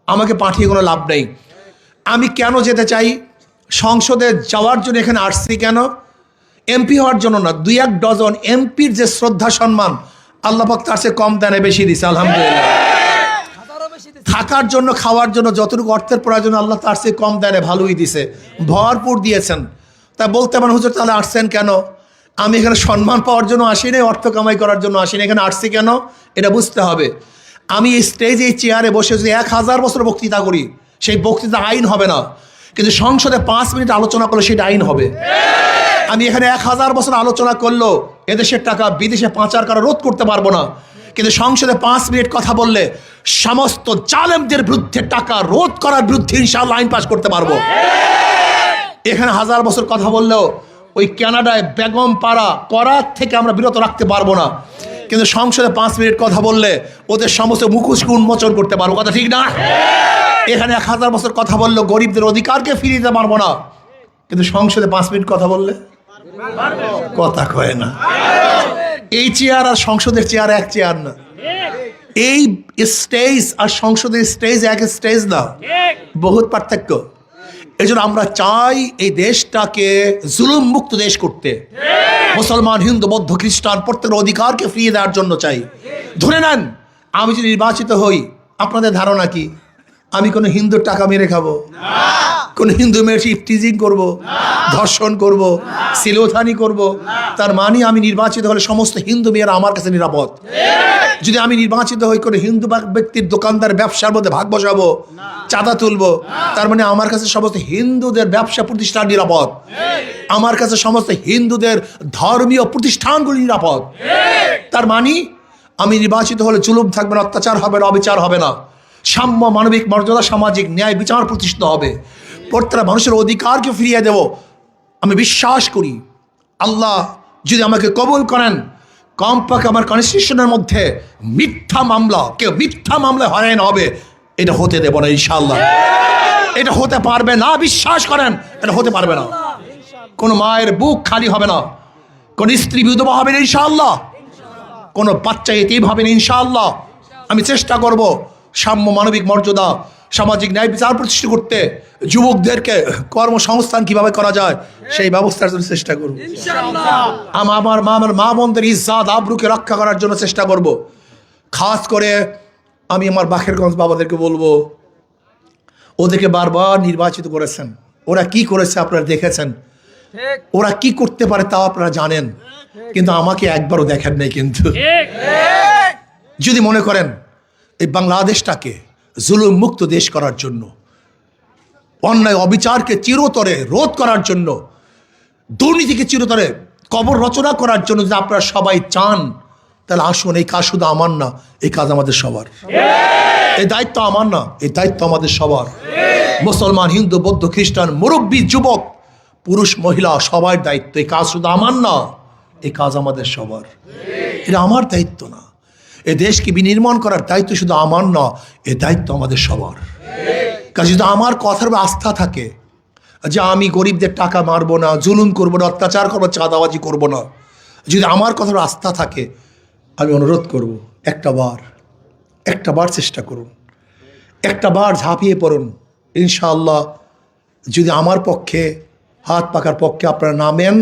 আমাকে পাঠিয়ে কোনো লাভ নেই। আমি কেন যেতে চাই? সংসদে যাওয়ার জন্য এখানে আসছি কেন? এমপি হওয়ার জন্য না। 2-1 ডজন এমপির যে শ্রদ্ধা সম্মান আল্লাহ পাক তার চেয়ে কম দানে বেশি দিছে, আলহামদুলিল্লাহ। থাকার জন্য, খাওয়ার জন্য যতটুকু অর্থের প্রয়োজন আল্লাহ তার চেয়ে কম দানে ভালোই দিছে, ভরপুর দিয়েছেন। তা বলতে পারেন হুজুর তাহলে আসছেন কেন? আমি এখানে সম্মান পাওয়ার জন্য আসি না, অর্থ কামাই করার জন্য আসি না। এখানে আসছি কেন এটা বুঝতে হবে। আমি এই স্টেজে, এই চেয়ারে বসে যদি 1000 বছর বক্তৃতা করি, সেই বক্তৃতা আইন হবে না, কিন্তু সংসদে 5 মিনিট আলোচনা করলে সেটা আইন হবে। আমি এখানে 1000 বছর আলোচনা করলো এদেশের টাকা বিদেশে পাচার করা রোধ করতে পারবো না, কিন্তু সংসদে 5 মিনিট কথা বললে সমস্ত জালেমদের বিরুদ্ধে টাকা রোধ করার বিরুদ্ধে ইনশাআল্লাহ আইন পাস করতে পারবো। এখানে 1000 বছর কথা বললেও ওই কানাডায় বেগম পাড়া করার থেকে আমরা বিরত রাখতে পারবো না, কিন্তু সংসদে 5 মিনিট কথা বললে ওদের সমস্ত মুখোশকে উন্মোচন করতে পারবো। কথা ঠিক না? এখানে 1000 বছর কথা বললেও গরিবদের অধিকারকে ফিরিয়ে দিতে পারবো না, কিন্তু সংসদে 5 মিনিট কথা বললে কথা কয় না। এই চেয়ার আর সংসদের চেয়ার এক চেয়ার না। এই স্টেজ আর সংসদের স্টেজ এক স্টেজ না, বহুত পার্থক্য। এই জন্য আমরা চাই এই দেশটাকে জুলুম মুক্ত দেশ করতে। মুসলমান, হিন্দু, বৌদ্ধ, খ্রিস্টান প্রত্যেকের অধিকারকে ফিরিয়ে দেওয়ার জন্য চাই। ধরে নেন আমি যদি নির্বাচিত হই, আপনাদের ধারণা কি আমি কোনো হিন্দুর টাকা মেরে খাবো? কোন হিন্দু মেয়ের ইফটিজিং করব, ধর্ষণ করব, সিলোথানি করব? তার মানে আমি নির্বাচিত হলে সমস্ত হিন্দু মেয়েরা আমার কাছে নিরাপদ। যদি আমি নির্বাচিত হই কোনো হিন্দু ব্যক্তির দোকানদার ব্যবসার মধ্যে ভাগ বসাবো, চাঁদা তুলবো, তার মানে আমার কাছে সমস্ত হিন্দুদের ব্যবসা প্রতিষ্ঠান নিরাপদ। আমার কাছে সমস্ত হিন্দুদের ধর্মীয় প্রতিষ্ঠানগুলি নিরাপদ। তার মানে আমি নির্বাচিত হলে জুলুম থাকবে না, অত্যাচার হবে না, অবিচার হবে না, সাম্য, মানবিক মর্যাদা, সামাজিক ন্যায় বিচার প্রতিষ্ঠিত হবে। প্রত্যেকটা মানুষের অধিকারকে ফিরিয়ে দেব। আমি বিশ্বাস করি আল্লাহ যদি আমাকে কবুল করেন, কমপক্ষে আমার কনস্টিটিউশনের মধ্যে মিথ্যা মামলা, কেউ মিথ্যা মামলায় হয়রান হবে, এটা হতে দেব না ইনশাআল্লাহ। এটা হতে পারবে না, বিশ্বাস করেন, এটা হতে পারবে না। কোনো মায়ের বুক খালি হবে না, কোন স্ত্রী বিধবা হবে না ইনশাআল্লাহ, কোনো বাচ্চা এতিম হবে না ইনশাআল্লাহ। আমি চেষ্টা করব সাম্য, মানবিক মর্যাদা, সামাজিক ন্যায় বিচার প্রতিষ্ঠা করতে। যুবকদেরকে কর্মসংস্থান কিভাবে করা যায় সেই ব্যবস্থার জন্য চেষ্টা করব। আমার মা বোনদের ইজ্জত আবরুকে রক্ষা করার জন্য চেষ্টা করব। খাস করে আমি আমার বাখেরগঞ্জ বাবাদেরকে বলবো, ওদেরকে বারবার নির্বাচিত করেছেন, ওরা কি করেছে আপনারা দেখেছেন, ওরা কি করতে পারে তাও আপনারা জানেন, কিন্তু আমাকে একবারও দেখেন নাই। কিন্তু যদি মনে করেন এই বাংলাদেশটাকে জুলুম মুক্ত দেশ করার জন্য, অন্যায় অবিচারকে চিরতরে রোধ করার জন্য, দুর্নীতিকে চিরতরে কবর রচনা করার জন্য যদি আপনারা সবাই চান, তাহলে আসুন। এই কাজ শুধু আমার না, এই কাজ আমাদের সবার। এই দায়িত্ব আমার না, এই দায়িত্ব আমাদের সবার। মুসলমান, হিন্দু, বৌদ্ধ, খ্রিস্টান, মুরব্বী, যুবক, পুরুষ, মহিলা, সবার দায়িত্ব। এই কাজ শুধু আমার না, এই কাজ আমাদের সবার। এটা আমার দায়িত্ব না। এ দেশকে বিনির্মাণ করার দায়িত্ব শুধু আমার না, এ দায়িত্ব আমাদের সবার। কাজে যদি আমার কথার আস্থা থাকে যে আমি গরিবদের টাকা মারবো না, জুলুম করবো না, অত্যাচার করবো, চাঁদাবাজি করবো না, যদি আমার কথার আস্থা থাকে, আমি অনুরোধ করব একটা বার চেষ্টা করুন, একটা বার ঝাঁপিয়ে পড়ুন। ইনশাআল্লাহ যদি আমার পক্ষে, হাত পাকার পক্ষে আপনারা নামেন,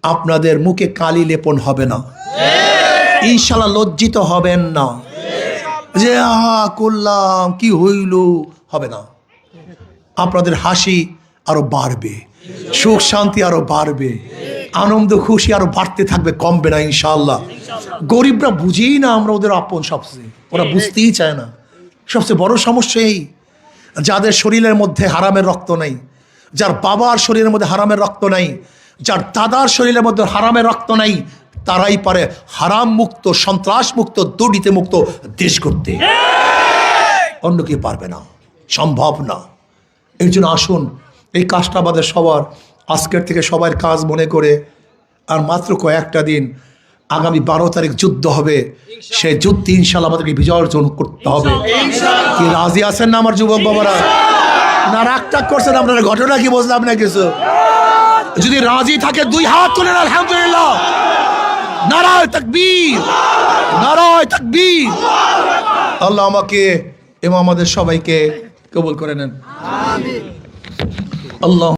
আপনাদের মুখে কালি লেপন হবে না, ইনশাআল্লাহ লজ্জিত হবেন না যে আহা করলাম কি হইল, হবে না। আপনাদের হাসি আরো বাড়বে, সুখ শান্তি আরো বাড়বে, আনন্দ খুশি আরো বাড়তে থাকবে, কমবে না ইনশাআল্লাহ। গরিবরা বুঝেই না আমরা ওদের আপন, সবচেয়ে ওরা বুঝতেই চায় না। সবচেয়ে বড় সমস্যা এই, যাদের শরীরের মধ্যে হারামের রক্ত নেই, যার বাবার শরীরের মধ্যে হারামের রক্ত নাই, যার দাদার শরীরের মধ্যে হারামের রক্ত নাই, তারাই পারে হারাম মুক্ত, সন্ত্রাস মুক্ত, দুর্নীতি মুক্ত দেশ করতে। অন্য কেউ পারবে না, সম্ভব না। এর জন্য আসুন, এই কাজটা আমাদের সবার। আজকের থেকে সবার কাজ মনে করে, আর মাত্র কয়েকটা দিন, আগামী 12 তারিখ যুদ্ধ হবে। সেই যুদ্ধে ইনশাআল্লাহ আমাদেরকে বিজয় অর্জন করতে হবে। কি রাজি আছেন না আমার যুবক বাবারা? না রাগ টাগ করছেন আপনারা? ঘটনা কি বুঝলাম না কিছু। যদি রাজি থাকে 2 হাত তুলেন, আলহামদুলিল্লাহ। নারায়ে তাকবীর, নারায়ে তাকবীর। আল্লাহ আমাকে এবং আমাদের সবাইকে কবুল করে নেন। আল্লাহ